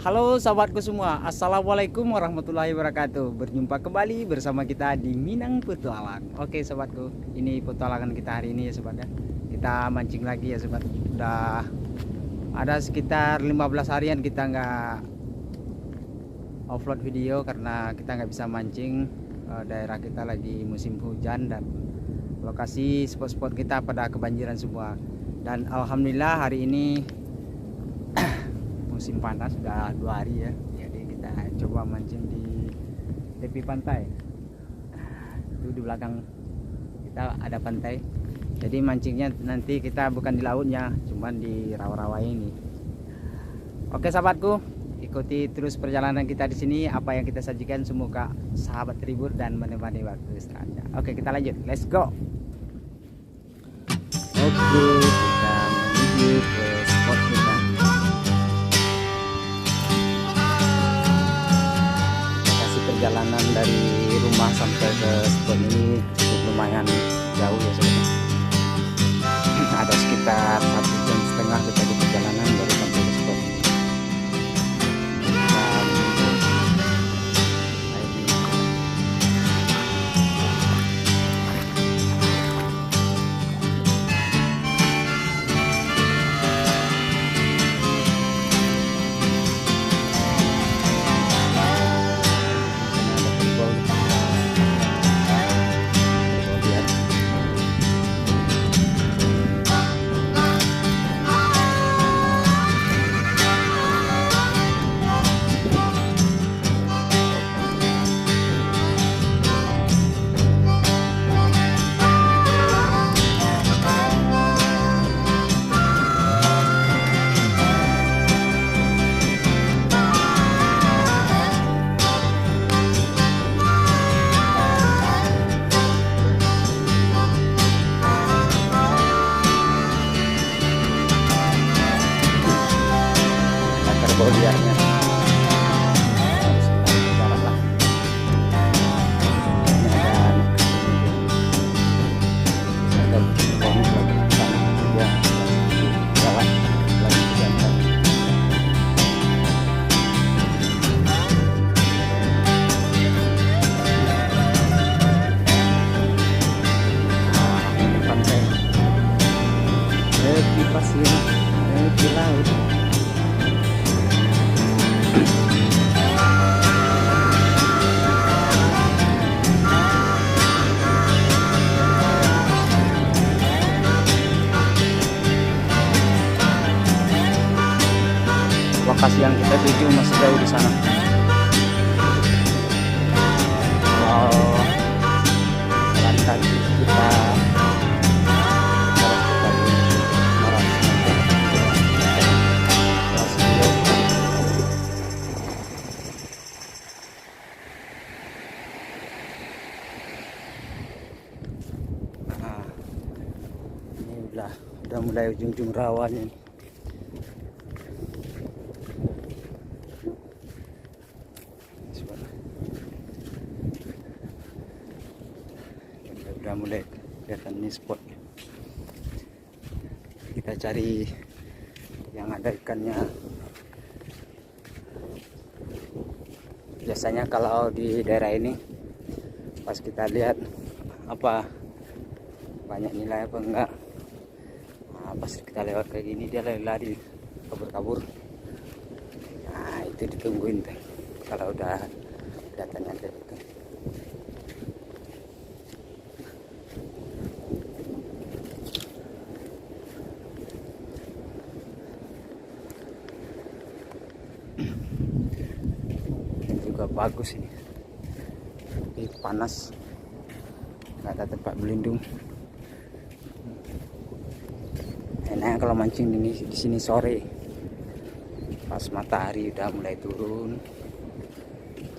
Halo sahabatku semua, Assalamualaikum warahmatullahi wabarakatuh. Berjumpa kembali bersama kita di Minang Petualang. Oke sahabatku, ini petualangan kita hari ini ya sobat ya. Kita mancing lagi ya sobat. Udah ada sekitar 15 harian kita nggak upload video karena kita nggak bisa mancing. Daerah kita lagi musim hujan dan lokasi spot-spot kita pada kebanjiran semua. Dan alhamdulillah hari ini musim panas sudah 2 hari ya, jadi kita coba mancing di tepi pantai. Itu di belakang kita ada pantai, jadi mancingnya nanti kita bukan di lautnya, cuman di rawa-rawa ini. Oke sahabatku, ikuti terus perjalanan kita di sini. Apa yang kita sajikan semoga sahabat terhibur dan menemani waktu istirahatnya. Oke, kita lanjut, let's go. Oke, kita menuju ke spot kita. Perjalanan dari rumah sampai ke spot ini cukup lumayan jauh ya sebenarnya. Ada sekitar 1,5 jam kita di perjalanan baru sampai ke spot ini. Liarnya harus kita jarak lah. Ini ada bonus lagi sana dia jalan lagi jantan. Ini pantai di pasir di laut. Lokasi yang kita tuju masih jauh di sana. Jalan kaki kita ini udah mulai ujung-ujung rawa nih. Udah mulai kelihatan nih spot. Kita cari yang ada ikannya. Biasanya kalau di daerah ini pas kita lihat apa banyak nilai apa enggak, nah, pas kita lewat kayak gini dia lari-lari kabur-kabur. Nah itu ditungguin tuh kalau udah kelihatannya kayak gitu. Bagus ini, tapi panas, nggak ada tempat berlindung. Enak kalau mancing di sini sore, pas matahari udah mulai turun,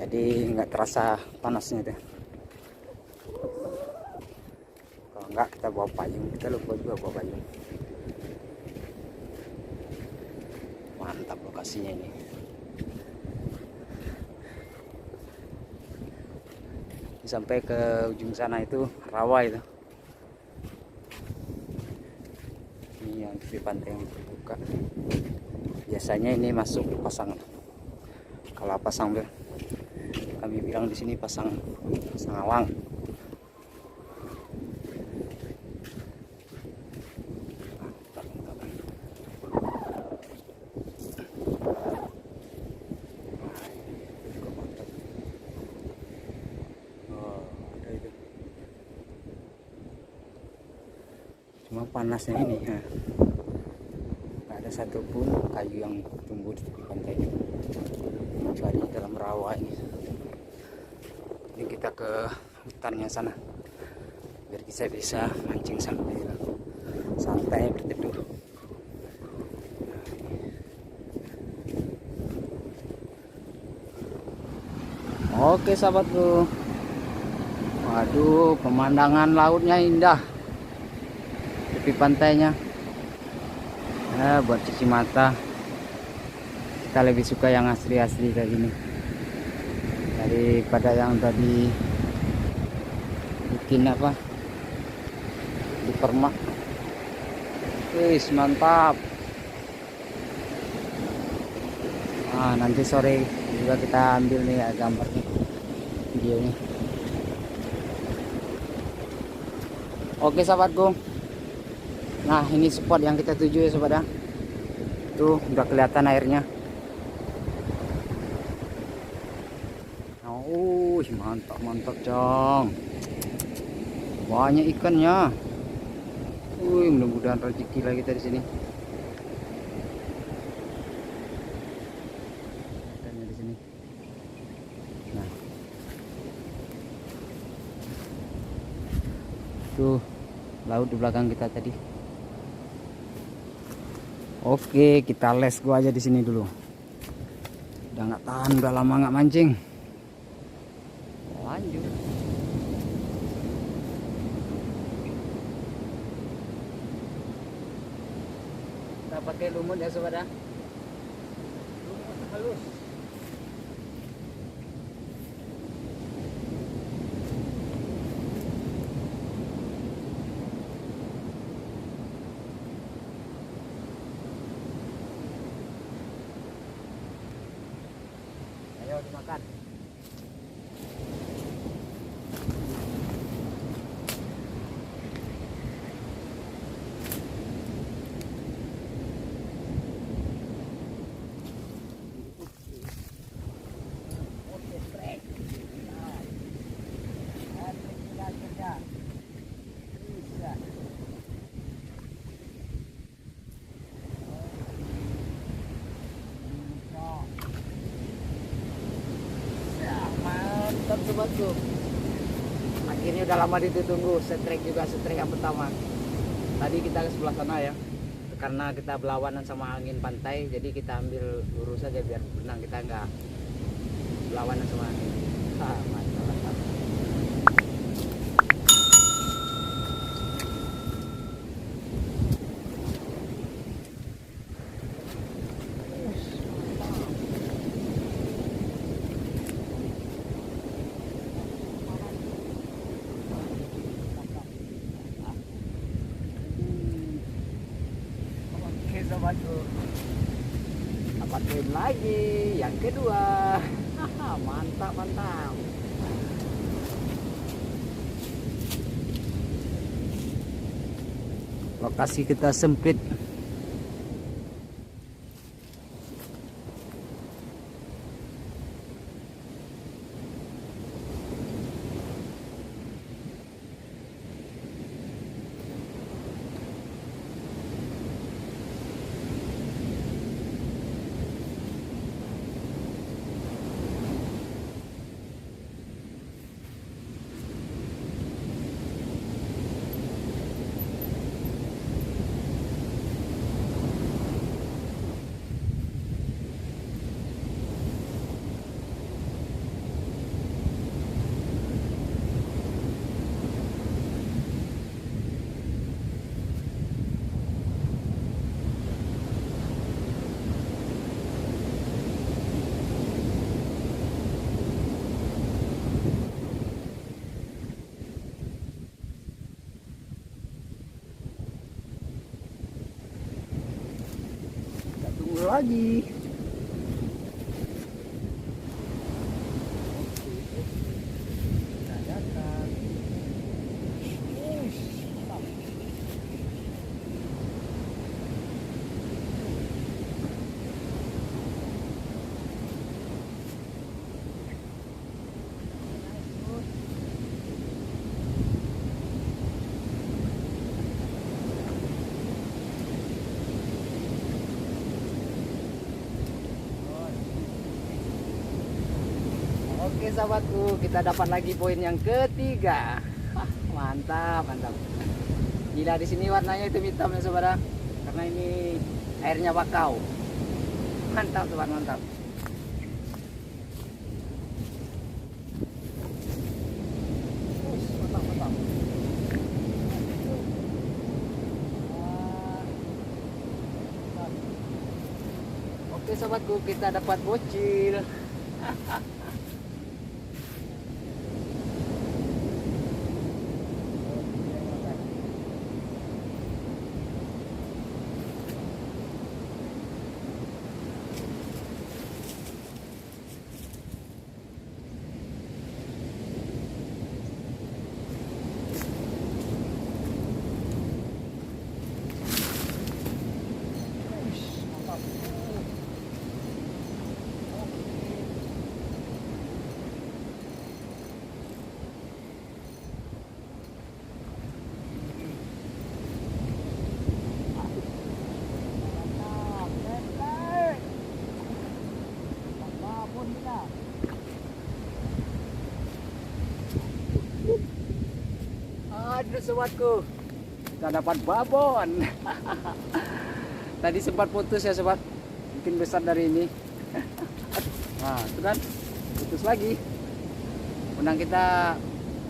jadi nggak terasa panasnya deh. Kalau nggak kita bawa payung, kita lupa juga bawa payung. Mantap lokasinya ini. Sampai ke ujung sana itu rawa itu. Ini yang di pantai yang terbuka. Biasanya ini masuk pasangan. Kalau pasang ber, kami bilang di sini pasang alang. Cuma panasnya ini ya, nggak ada satupun kayu yang tumbuh di tepi pantainya, kecuali dalam rawa ini. Ini kita ke hutannya sana biar kita bisa mancing sambil santai berteduh. Oke sahabatku, waduh pemandangan lautnya indah, tepi pantainya. Buat cuci mata, kita lebih suka yang asli-asli kayak gini daripada yang tadi bikin apa di permak. Wis mantap. Nanti sore juga kita ambil nih ya gambarnya, videonya. Oke sahabatku, nah ini spot yang kita tuju ya sobat ya. Tuh udah kelihatan airnya. Mantap mantap Cong, banyak ikannya. Mudah-mudahan rezeki lagi kita di sini. Ikannya di sini. Nah, tuh laut di belakang kita tadi. Oke, kita les gua aja di sini dulu. Udah nggak tahan, udah lama nggak mancing. Lanjut. Kita pakai lumut ya sobat ya. Lumut halus. Ayo dimakan. Mantap sobatku, akhirnya udah lama ditunggu. Setrek juga, setrek yang pertama. Tadi kita ke sebelah sana ya, karena kita berlawanan sama angin pantai, jadi kita ambil lurus saja biar benang kita nggak berlawanan sama angin. Mantap, mantap. Sobatku, dapat poin lagi yang kedua. Mantap mantap. Lokasi kita sempit. Kita tunggu lagi. Oke sahabatku, kita dapat lagi poin yang ketiga. Mantap, mantap. Gila, di sini warnanya itu hitam ya saudara, karena ini airnya bakau. Mantap sobat, mantap. Mantap, mantap. Oke sobatku, kita dapat bocil. Aduh sobatku, kita dapat babon. Tadi sempat putus ya sobat, mungkin besar dari ini. Nah itu kan putus lagi. Benang kita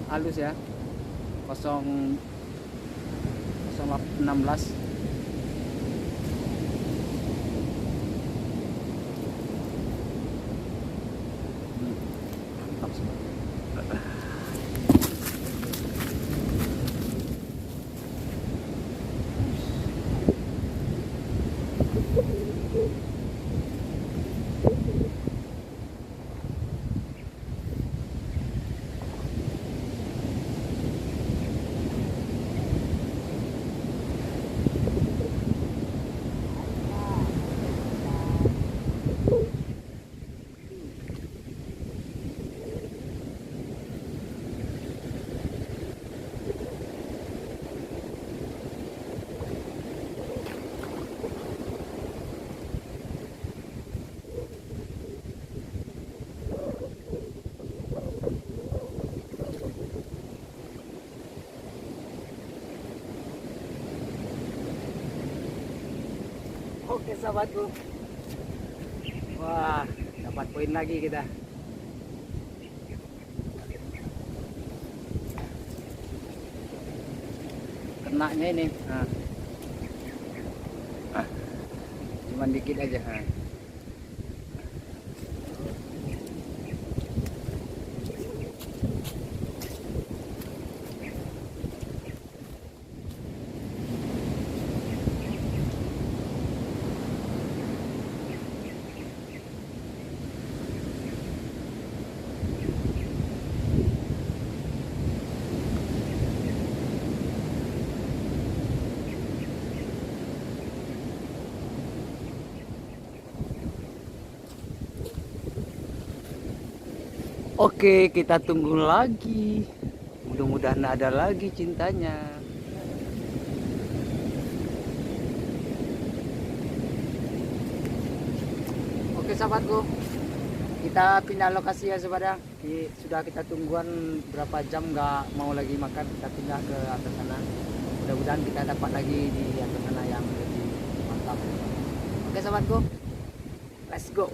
halus ya, 016. Mantap sobat. Oke sahabatku, wah dapat poin lagi kita. Kenanya ini, cuman dikit aja. Oke, kita tunggu lagi. Mudah-mudahan ada lagi cintanya. Oke sahabatku, kita pindah lokasi ya sahabat. Sudah kita tungguan berapa jam nggak mau lagi makan, kita pindah ke atas sana. Mudah-mudahan kita dapat lagi di atas sana yang lebih mantap. Oke sahabatku, let's go.